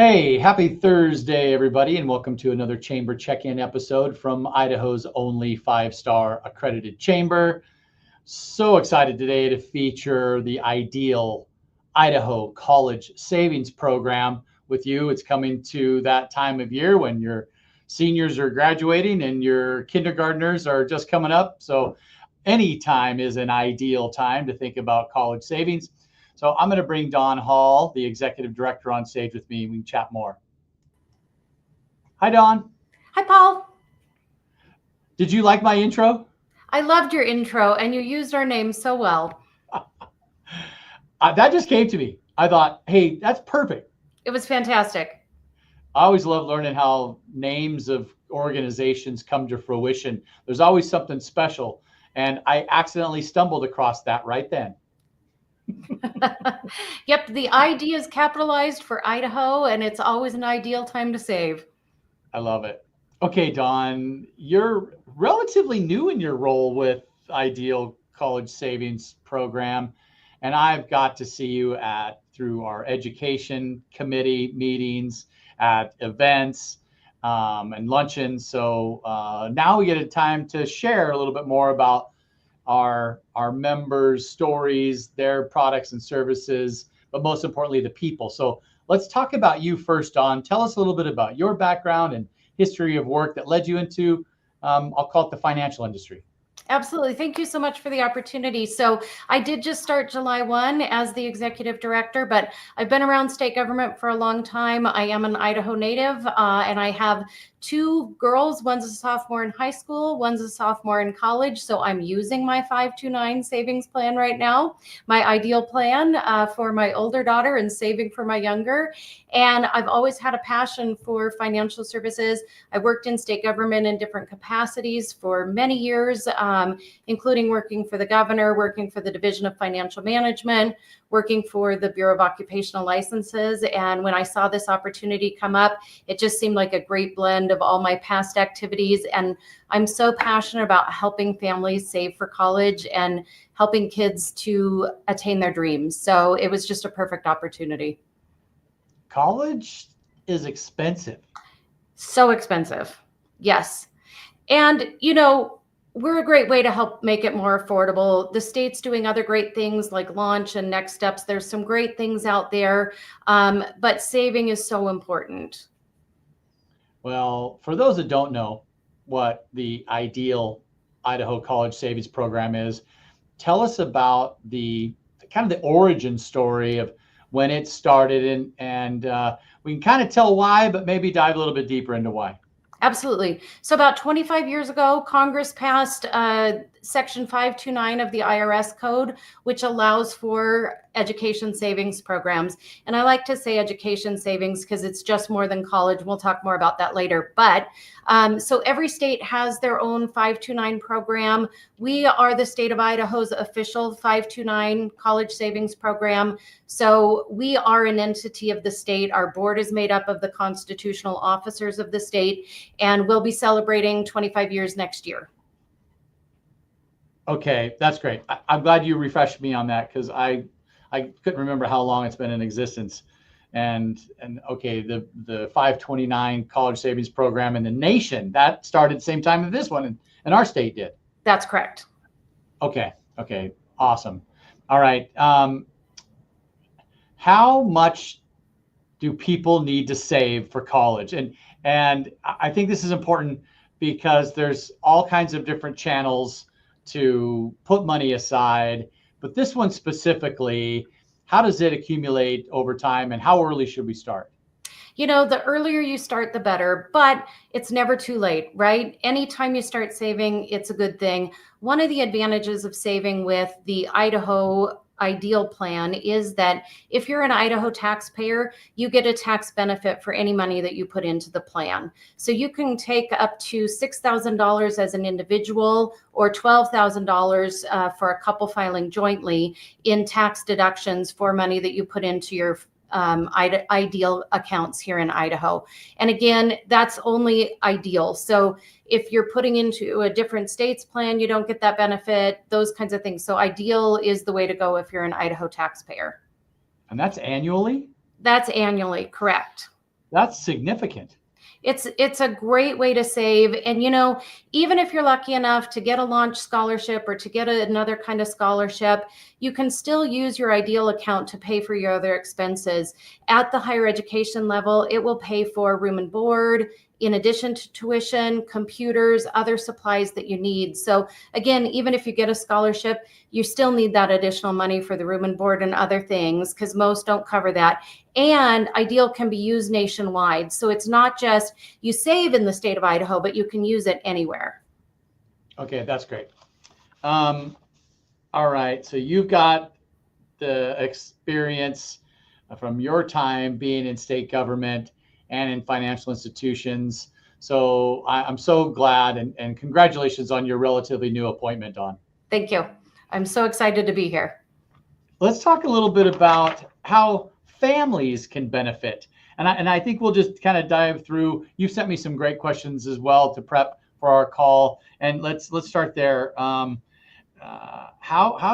Hey, happy Thursday, everybody, and welcome to another Chamber Check-In episode from Idaho's only five-star accredited chamber. So excited today to feature the Ideal Idaho College Savings Program with you. It's coming to that time of year when your seniors are graduating and your kindergartners are just coming up. So any time is an ideal time to think about college savings. So I'm going to bring Dawn Hall, the executive director, on stage with me. We can chat more. Hi, Dawn. Hi, Paul. Did you like my intro? I loved your intro, and you used our name so well. That just came to me. I thought, hey, that's perfect. It was fantastic. I always love learning how names of organizations come to fruition. There's always something special. And I accidentally stumbled across that right then. Yep, the ID is capitalized for Idaho, and it's always an ideal time to save. I love it. Okay, Dawn, you're relatively new in your role with Ideal College Savings Program, and I've got to see you through our education committee meetings, at events, and luncheons. So now we get a time to share a little bit more about our members' stories, their products and services, but most importantly, the people. So let's talk about you first, Dawn. Tell us a little bit about your background and history of work that led you into, I'll call it the financial industry. Absolutely. Thank you so much for the opportunity. So I did just start July 1 as the executive director, but I've been around state government for a long time. I am an Idaho native, and I have two girls. One's a sophomore in high school, one's a sophomore in college. So I'm using my 529 savings plan right now, my ideal plan for my older daughter and saving for my younger. And I've always had a passion for financial services. I worked in state government in different capacities for many years, including working for the governor, working for the Division of Financial Management, working for the Bureau of Occupational Licenses. And when I saw this opportunity come up, it just seemed like a great blend of all my past activities. And I'm so passionate about helping families save for college and helping kids to attain their dreams. So it was just a perfect opportunity. College is expensive. So expensive. Yes. And, we're a great way to help make it more affordable. The state's doing other great things like Launch and Next Steps. There's some great things out there, but saving is so important. Well, for those that don't know what the Ideal Idaho College Savings Program is, tell us about the kind of the origin story of when it started, and we can kind of tell why, but maybe dive a little bit deeper into why. Absolutely. So about 25 years ago, Congress passed Section 529 of the IRS code, which allows for education savings programs. And I like to say education savings because it's just more than college. We'll talk more about that later. But so every state has their own 529 program. We are the state of Idaho's official 529 college savings program. So we are an entity of the state. Our board is made up of the constitutional officers of the state, and we'll be celebrating 25 years next year. Okay, that's great. I'm glad you refreshed me on that because I couldn't remember how long it's been in existence. And okay, the 529 college savings program in the nation, that started the same time as this one, and our state did. That's correct. Okay, awesome. All right. How much do people need to save for college? And I think this is important because there's all kinds of different channels to put money aside, but this one specifically, how does it accumulate over time, and how early should we start? The earlier you start, the better, but it's never too late, right? Anytime you start saving, it's a good thing. One of the advantages of saving with the Idaho Ideal plan is that if you're an Idaho taxpayer, you get a tax benefit for any money that you put into the plan. So you can take up to $6,000 as an individual or $12,000 for a couple filing jointly in tax deductions for money that you put into your Ideal accounts here in Idaho. And again, that's only Ideal. So if you're putting into a different state's plan, you don't get that benefit, those kinds of things. So Ideal is the way to go if you're an Idaho taxpayer. And that's annually? That's annually, correct. That's significant. It's a great way to save. And, even if you're lucky enough to get a launch scholarship or to get another kind of scholarship, you can still use your Ideal account to pay for your other expenses. At the higher education level, it will pay for room and board, in addition to tuition, computers, other supplies that you need. So again, even if you get a scholarship, you still need that additional money for the room and board and other things, because most don't cover that. And Ideal can be used nationwide. So it's not just you save in the state of Idaho, but you can use it anywhere. Okay, that's great. All right, so you've got the experience from your time being in state government and in financial institutions. So I'm so glad, and congratulations on your relatively new appointment, Dawn. Thank you. I'm so excited to be here. Let's talk a little bit about how families can benefit. And I think we'll just kind of dive through. You've sent me some great questions as well to prep for our call. And let's start there. How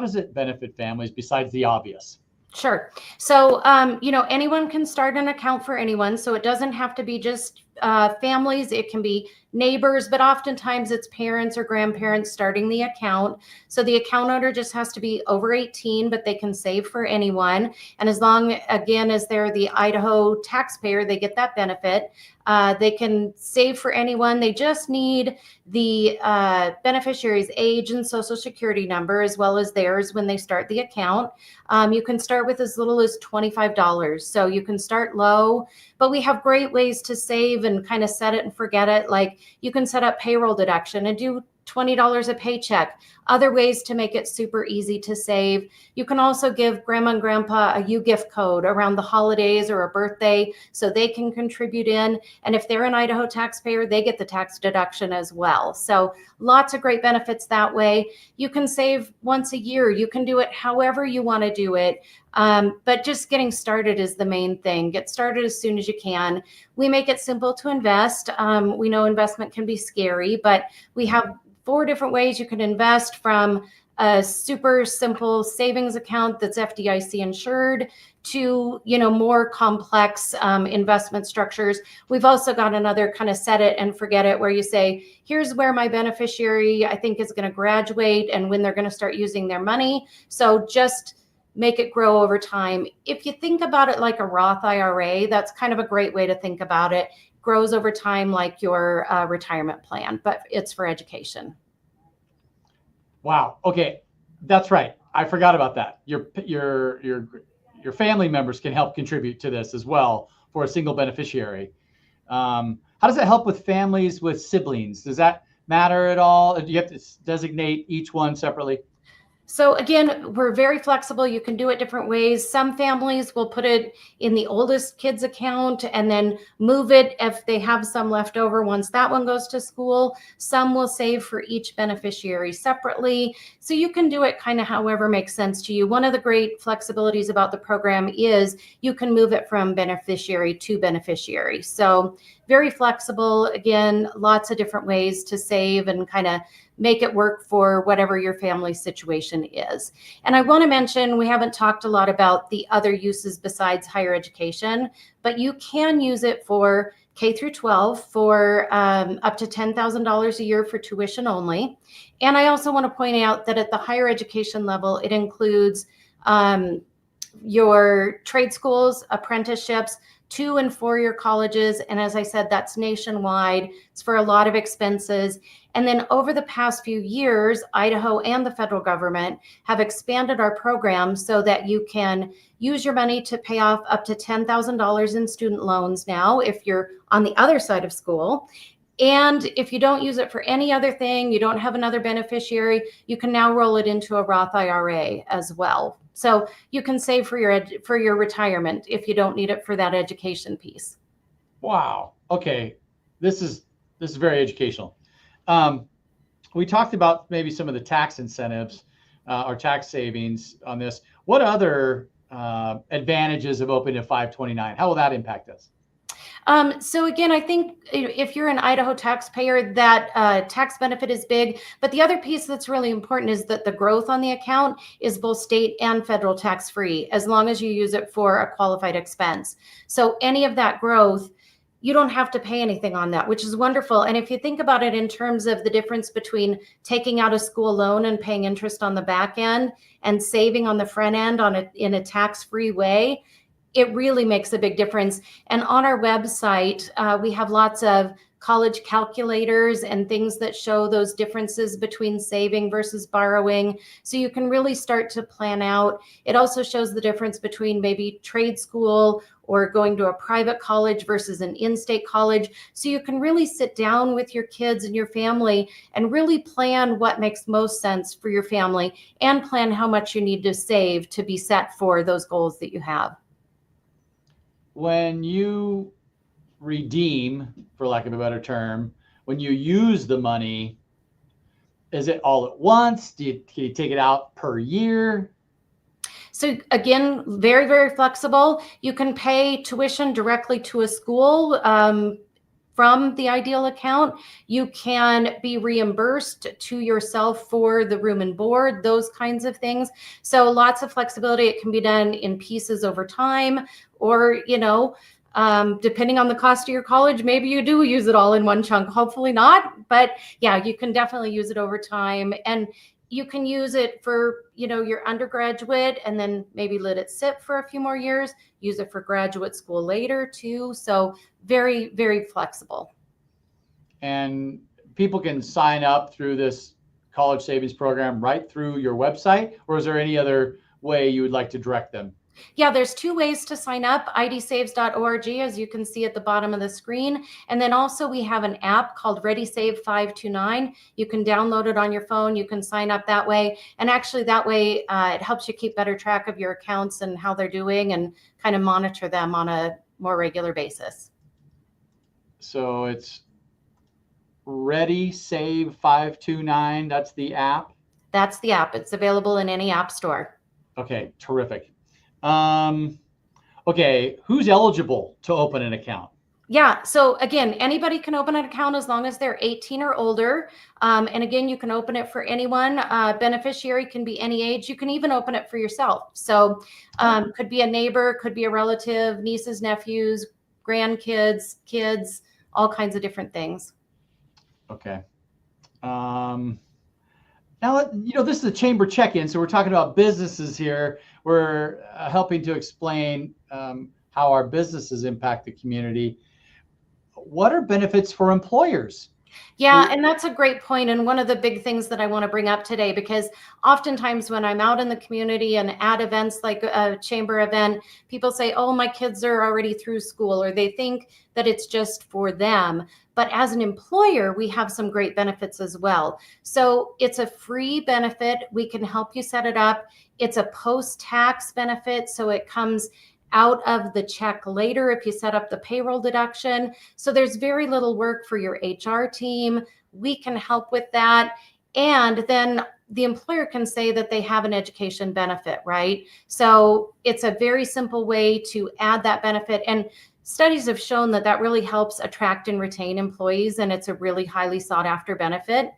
does it benefit families besides the obvious? Sure. So, anyone can start an account for anyone. So it doesn't have to be just families. It can be neighbors, but oftentimes it's parents or grandparents starting the account. So the account owner just has to be over 18, but they can save for anyone. And as long, again, as they're the Idaho taxpayer, they get that benefit. They can save for anyone. They just need the beneficiary's age and social security number, as well as theirs when they start the account. You can start with as little as $25. So you can start low, but we have great ways to save and kind of set it and forget it. Like you can set up payroll deduction and do $20 a paycheck. Other ways to make it super easy to save. You can also give grandma and grandpa a gift code around the holidays or a birthday so they can contribute in. And if they're an Idaho taxpayer, they get the tax deduction as well. So lots of great benefits that way. You can save once a year. You can do it however you want to do it. But just getting started is the main thing. Get started as soon as you can. We make it simple to invest. We know investment can be scary, but we have 4 different ways you can invest, from a super simple savings account that's FDIC insured to, more complex investment structures. We've also got another kind of set it and forget it, where you say, here's where my beneficiary, I think, is going to graduate and when they're going to start using their money. So just make it grow over time. If you think about it like a Roth IRA, that's kind of a great way to think about it. Grows over time like your retirement plan, but it's for education. Wow. Okay, that's right. I forgot about that. Your family members can help contribute to this as well for a single beneficiary. How does that help with families with siblings? Does that matter at all? Do you have to designate each one separately? So again, we're very flexible. You can do it different ways. Some families will put it in the oldest kid's account and then move it if they have some left over once that one goes to school. Some will save for each beneficiary separately. So you can do it kind of however makes sense to you. One of the great flexibilities about the program is you can move it from beneficiary to beneficiary. So very flexible. Again, lots of different ways to save and kind of make it work for whatever your family situation is. And I want to mention, we haven't talked a lot about the other uses besides higher education, but you can use it for K through 12 for up to $10,000 a year for tuition only. And I also want to point out that at the higher education level, it includes your trade schools, apprenticeships, 2- and 4-year colleges. And as I said, that's nationwide. It's for a lot of expenses. And then over the past few years, Idaho and the federal government have expanded our program so that you can use your money to pay off up to $10,000 in student loans now if you're on the other side of school. And if you don't use it for any other thing, you don't have another beneficiary, you can now roll it into a Roth IRA as well. So you can save for your retirement if you don't need it for that education piece. Wow. Okay. This is very educational. We talked about maybe some of the tax incentives or tax savings on this. What other advantages of opening a 529? How will that impact us? So again, I think if you're an Idaho taxpayer, that tax benefit is big. But the other piece that's really important is that the growth on the account is both state and federal tax free, as long as you use it for a qualified expense. So any of that growth, you don't have to pay anything on that, which is wonderful. And if you think about it in terms of the difference between taking out a school loan and paying interest on the back end and saving on the front end in a tax-free way, it really makes a big difference. And on our website, we have lots of college calculators and things that show those differences between saving versus borrowing. So you can really start to plan out. It also shows the difference between maybe trade school or going to a private college versus an in-state college. So you can really sit down with your kids and your family and really plan what makes most sense for your family and plan how much you need to save to be set for those goals that you have. When you redeem, for lack of a better term, when you use the money, is it all at once? Can you take it out per year? So again, very, very flexible. You can pay tuition directly to a school from the Ideal account. You can be reimbursed to yourself for the room and board, those kinds of things. So lots of flexibility. It can be done in pieces over time, or, depending on the cost of your college, maybe you do use it all in one chunk. Hopefully not. But yeah, you can definitely use it over time. And you can use it for, your undergraduate and then maybe let it sit for a few more years, use it for graduate school later too. So very, very flexible. And people can sign up through this college savings program right through your website, or is there any other way you would like to direct them? Yeah, there's two ways to sign up, idsaves.org, as you can see at the bottom of the screen. And then also we have an app called ReadySave 529. You can download it on your phone. You can sign up that way. And actually that way it helps you keep better track of your accounts and how they're doing and kind of monitor them on a more regular basis. So it's ReadySave 529. That's the app? That's the app. It's available in any app store. Okay, terrific. Okay, who's eligible to open an account? Yeah, so again, anybody can open an account as long as they're 18 or older. And again, you can open it for anyone. Beneficiary can be any age. You can even open it for yourself. So could be a neighbor, could be a relative, nieces, nephews, grandkids, kids, all kinds of different things. Okay. Now, this is a chamber check-in, so we're talking about businesses here. We're helping to explain how our businesses impact the community. What are benefits for employers? Yeah, and that's a great point. And one of the big things that I want to bring up today, because oftentimes when I'm out in the community and at events like a chamber event, people say, oh, my kids are already through school, or they think that it's just for them. But as an employer, we have some great benefits as well. So it's a free benefit. We can help you set it up. It's a post-tax benefit. So it comes out of the check later if you set up the payroll deduction. So there's very little work for your HR team. We can help with that. And then the employer can say that they have an education benefit, right? So it's a very simple way to add that benefit. And studies have shown that that really helps attract and retain employees, and it's a really highly sought after benefit.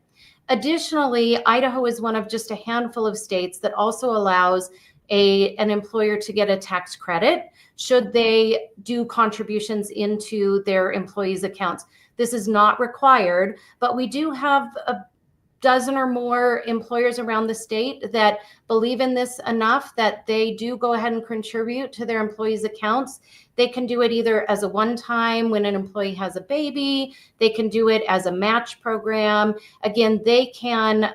Additionally, Idaho is one of just a handful of states that also allows an employer to get a tax credit should they do contributions into their employees' accounts. This is not required, but we do have a dozen or more employers around the state that believe in this enough that they do go ahead and contribute to their employees' accounts. They can do it either as a one-time when an employee has a baby. They can do it as a match program. Again, they can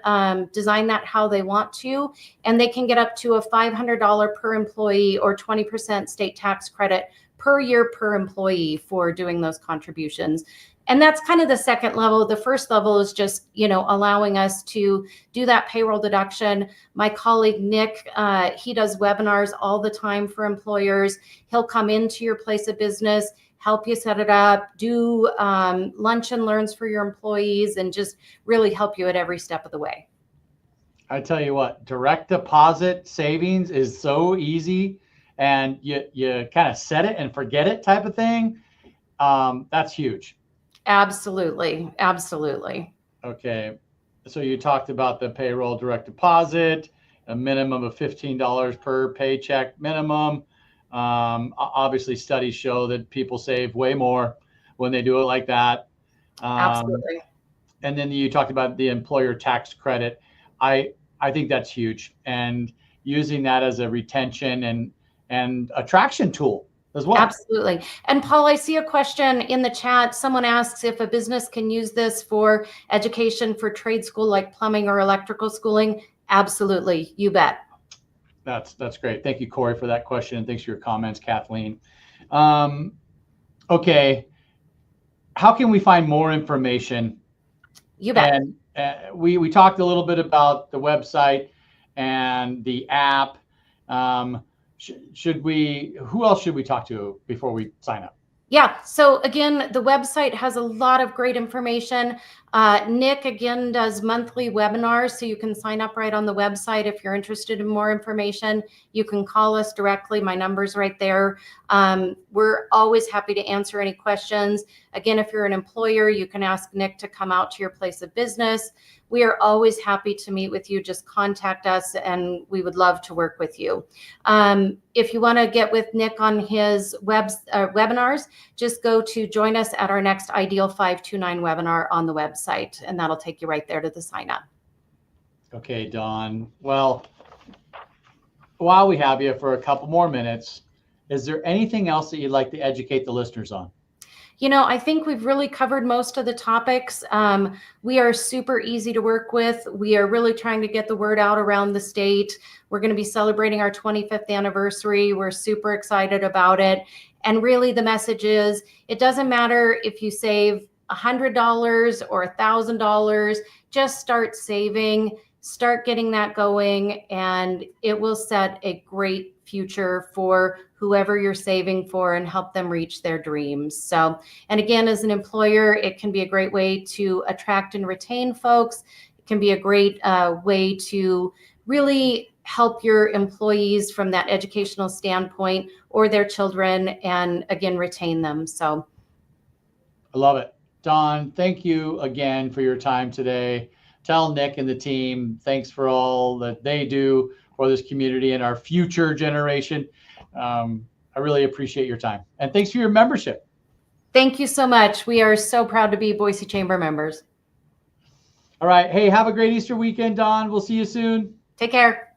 design that how they want to, and they can get up to a $500 per employee or 20% state tax credit per year per employee for doing those contributions. And that's kind of the second level. The first level is just, allowing us to do that payroll deduction. My colleague, Nick, he does webinars all the time for employers. He'll come into your place of business, help you set it up, do lunch and learns for your employees, and just really help you at every step of the way. I tell you what, direct deposit savings is so easy, and you kind of set it and forget it type of thing. That's huge. Absolutely. Absolutely. Okay. So you talked about the payroll direct deposit, a minimum of $15 per paycheck minimum. Obviously, studies show that people save way more when they do it like that. Absolutely. And then you talked about the employer tax credit. I think that's huge, and using that as a retention and attraction tool as well. Absolutely. And Paul, I see a question in the chat. Someone asks if a business can use this for education for trade school like plumbing or electrical schooling. Absolutely. You bet. That's great. Thank you, Corey, for that question, and thanks for your comments, Kathleen. Okay, how can we find more information? You bet. And we talked a little bit about the website and the app. Who else should we talk to before we sign up? Yeah. So again, the website has a lot of great information. Nick, again, does monthly webinars, so you can sign up right on the website. If you're interested in more information, you can call us directly. My number's right there. We're always happy to answer any questions. Again, if you're an employer, you can ask Nick to come out to your place of business. We are always happy to meet with you. Just contact us and we would love to work with you. If you want to get with Nick on his webinars, just go to join us at our next Ideal 529 webinar on the website, and that'll take you right there to the sign up. Okay, Dawn. Well, while we have you for a couple more minutes, is there anything else that you'd like to educate the listeners on? You know, I think we've really covered most of the topics. We are super easy to work with. We are really trying to get the word out around the state. We're going to be celebrating our 25th anniversary. We're super excited about it. And really the message is, it doesn't matter if you save $100 or $1,000, just start saving, start getting that going, and it will set a great future for whoever you're saving for and help them reach their dreams. So, and again, as an employer, it can be a great way to attract and retain folks. It can be a great way to really help your employees from that educational standpoint or their children, and again, retain them. So I love it. Dawn, thank you again for your time today. Tell Nick and the team, thanks for all that they do for this community and our future generation. I really appreciate your time. And thanks for your membership. Thank you so much. We are so proud to be Boise Chamber members. All right. Hey, have a great Easter weekend, Dawn. We'll see you soon. Take care.